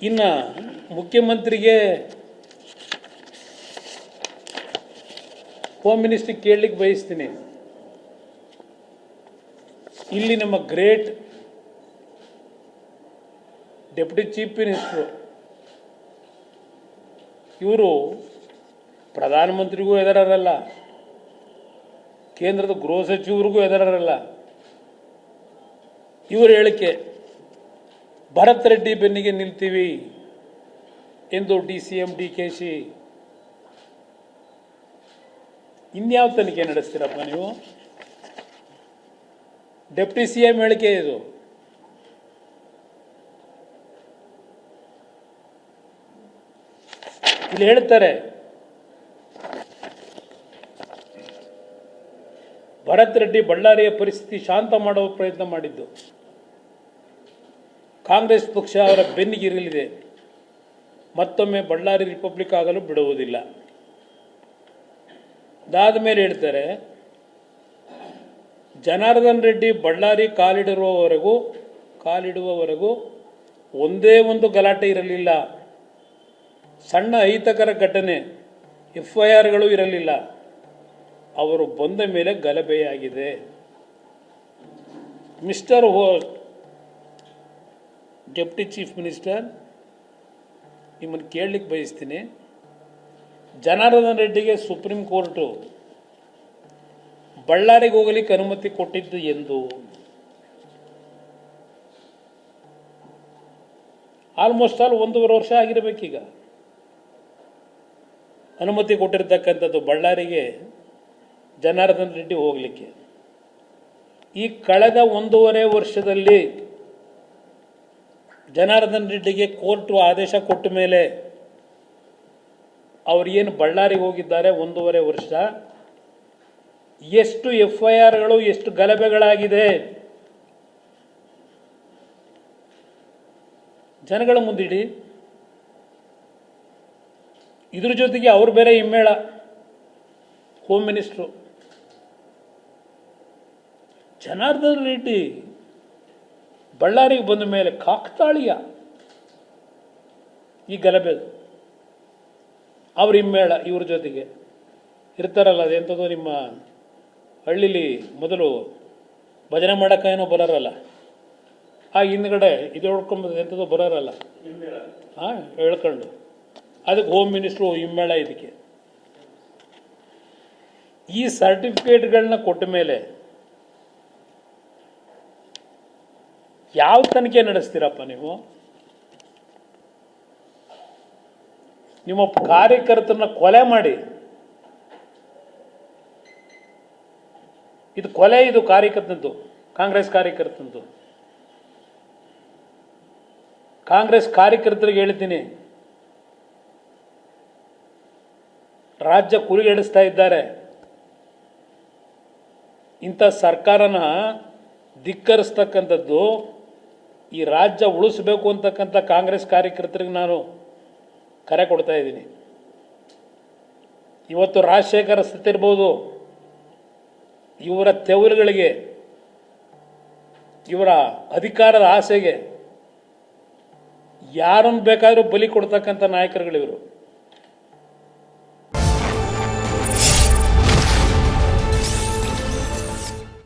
ಇನ್ನು ಮುಖ್ಯಮಂತ್ರಿಗೆ home ministry ಕೇಳಲಿಕ್ಕೆ ಬಯಸ್ತೀನಿ. ಇಲ್ಲಿ ನಮ್ಮ ಗ್ರೇಟ್ ಡೆಪ್ಯೂಟಿ ಚೀಫ್ ಮಿನಿಸ್ಟ್ರು ಇವರು ಪ್ರಧಾನಮಂತ್ರಿಗೂ ಎದುರಲ್ಲ, ಕೇಂದ್ರದ ಗೃಹ ಸಚಿವರಿಗೂ ಎದುರಲ್ಲ. ಇವರು ಹೇಳಿಕೆ ಭರತ್ ರೆಡ್ಡಿ ಬೆನ್ನಿಗೆ ನಿಲ್ತೀವಿ ಎಂದು DCM DKC. ಇನ್ಯಾವ ತನಿಖೆ ನಡೆಸ್ತೀರಪ್ಪ ನೀವು? ಡೆಪ್ಟಿ CM ಹೇಳಿಕೆ ಇದು. ಇಲ್ಲಿ ಹೇಳ್ತಾರೆ, ಭರತ್ ರೆಡ್ಡಿ ಬಳ್ಳಾರಿಯ ಪರಿಸ್ಥಿತಿ ಶಾಂತ ಮಾಡುವ ಪ್ರಯತ್ನ ಮಾಡಿದ್ದು ಕಾಂಗ್ರೆಸ್ ಪಕ್ಷ ಅವರ ಬೆನ್ನಿಗಿರಲಿದೆ, ಮತ್ತೊಮ್ಮೆ ಬಳ್ಳಾರಿ ರಿಪಬ್ಲಿಕ್ ಆಗಲು ಬಿಡುವುದಿಲ್ಲ. ಅದಾದ ಮೇಲೆ ಹೇಳ್ತಾರೆ, ಜನಾರ್ದನ್ ರೆಡ್ಡಿ ಬಳ್ಳಾರಿ ಕಾಲಿಡುವವರೆಗೂ ಒಂದೇ ಒಂದು ಗಲಾಟೆ ಇರಲಿಲ್ಲ, ಸಣ್ಣ ಅಹಿತಕರ ಘಟನೆ FIRಗಳು ಇರಲಿಲ್ಲ, ಅವರು ಬಂದ ಮೇಲೆ ಗಲಭೆಯಾಗಿದೆ. ಮಿಸ್ಟರ್ ಡೆಪ್ಟಿ ಚೀಫ್ ಮಿನಿಸ್ಟರ್, ನಿಮ್ಮನ್ನು ಕೇಳಲಿಕ್ಕೆ ಬಯಸ್ತೀನಿ, ಜನಾರ್ದನ್ ರೆಡ್ಡಿಗೆ ಸುಪ್ರೀಂ ಕೋರ್ಟು ಬಳ್ಳಾರಿಗೆ ಹೋಗಲಿಕ್ಕೆ ಅನುಮತಿ ಕೊಟ್ಟಿದ್ದು ಎಂದು? ಆಲ್ಮೋಸ್ಟ್ 1.5 ವರ್ಷ ಆಗಿರಬೇಕೀಗ ಅನುಮತಿ ಕೊಟ್ಟಿರ್ತಕ್ಕಂಥದ್ದು ಬಳ್ಳಾರಿಗೆ ಜನಾರ್ದನ್ ರೆಡ್ಡಿ ಹೋಗಲಿಕ್ಕೆ. ಈ ಕಳೆದ 1.5 ವರ್ಷದಲ್ಲಿ ಜನಾರ್ದನ್ ರೆಡ್ಡಿಗೆ ಕೋರ್ಟು ಆದೇಶ ಕೊಟ್ಟ ಮೇಲೆ ಅವರು ಏನು ಬಳ್ಳಾರಿಗೆ ಹೋಗಿದ್ದಾರೆ 1.5 ವರ್ಷ, ಎಷ್ಟು FIRಗಳು ಎಷ್ಟು ಗಲಭೆಗಳಾಗಿದೆ ಜನಗಳ ಮುಂದಿಡಿ. ಇದ್ರ ಜೊತೆಗೆ ಅವ್ರು ಬೇರೆ ಹಿಮ್ಮೇಳ, ಹೋಮ್ ಮಿನಿಸ್ಟ್ರು ಜನಾರ್ದನ್ ರೆಡ್ಡಿ ಬಳ್ಳಾರಿಗೆ ಬಂದ ಮೇಲೆ ಕಾಕ್ತಾಳೀಯ ಈ ಗಲಭೆ. ಅವ್ರ ಹಿಮ್ಮೇಳ ಇವ್ರ ಜೊತೆಗೆ ಇರ್ತಾರಲ್ಲ, ಅದೆಂಥದ್ದು ನಿಮ್ಮ ಹಳ್ಳಿಲಿ ಮೊದಲು ಭಜನೆ ಮಾಡೋಕ್ಕೇನೋ ಬರೋರಲ್ಲ, ಆ ಹಿಂದ್ಗಡೆ ಇದು ಹೇಳ್ಕೊಂಬ ಎಂಥದ್ದು ಬರೋರಲ್ಲ, ಹೇಳ್ಕೊಂಡು ಅದಕ್ಕೆ ಹೋಮ್ ಮಿನಿಸ್ಟ್ರು ಹಿಮ್ಮೇಳ. ಇದಕ್ಕೆ ಈ ಸರ್ಟಿಫಿಕೇಟ್ಗಳನ್ನ ಕೊಟ್ಟ ಮೇಲೆ ಯಾವ ತನಿಖೆ ನಡೆಸ್ತೀರಪ್ಪ ನೀವು? ನಿಮ್ಮ ಕಾರ್ಯಕರ್ತರನ್ನ ಕೊಲೆ ಮಾಡಿ, ಇದು ಕೊಲೆ, ಇದು ಕಾರ್ಯಕರ್ತನದ್ದು, ಕಾಂಗ್ರೆಸ್ ಕಾರ್ಯಕರ್ತನದ್ದು. ಕಾಂಗ್ರೆಸ್ ಕಾರ್ಯಕರ್ತರಿಗೆ ಹೇಳ್ತೀನಿ, ರಾಜ್ಯ ಕುರಿಗೆಡಿಸ್ತಾ ಇದ್ದಾರೆ, ಇಂಥ ಸರ್ಕಾರನ ಧಿಕ್ಕರಿಸ್ತಕ್ಕಂಥದ್ದು, ಈ ರಾಜ್ಯ ಉಳಿಸಬೇಕು ಅಂತಕ್ಕಂಥ ಕಾಂಗ್ರೆಸ್ ಕಾರ್ಯಕರ್ತರಿಗೆ ನಾನು ಕರೆ ಕೊಡ್ತಾ ಇದ್ದೀನಿ. ಇವತ್ತು ರಾಜಶೇಖರ ಸತ್ತಿರ್ಬೋದು, ಇವರ ತೆವರುಗಳಿಗೆ, ಇವರ ಅಧಿಕಾರದ ಆಸೆಗೆ ಯಾರನ್ನು ಬೇಕಾದರೂ ಬಲಿ ಕೊಡ್ತಕ್ಕಂಥ ನಾಯಕರುಗಳಿವರು.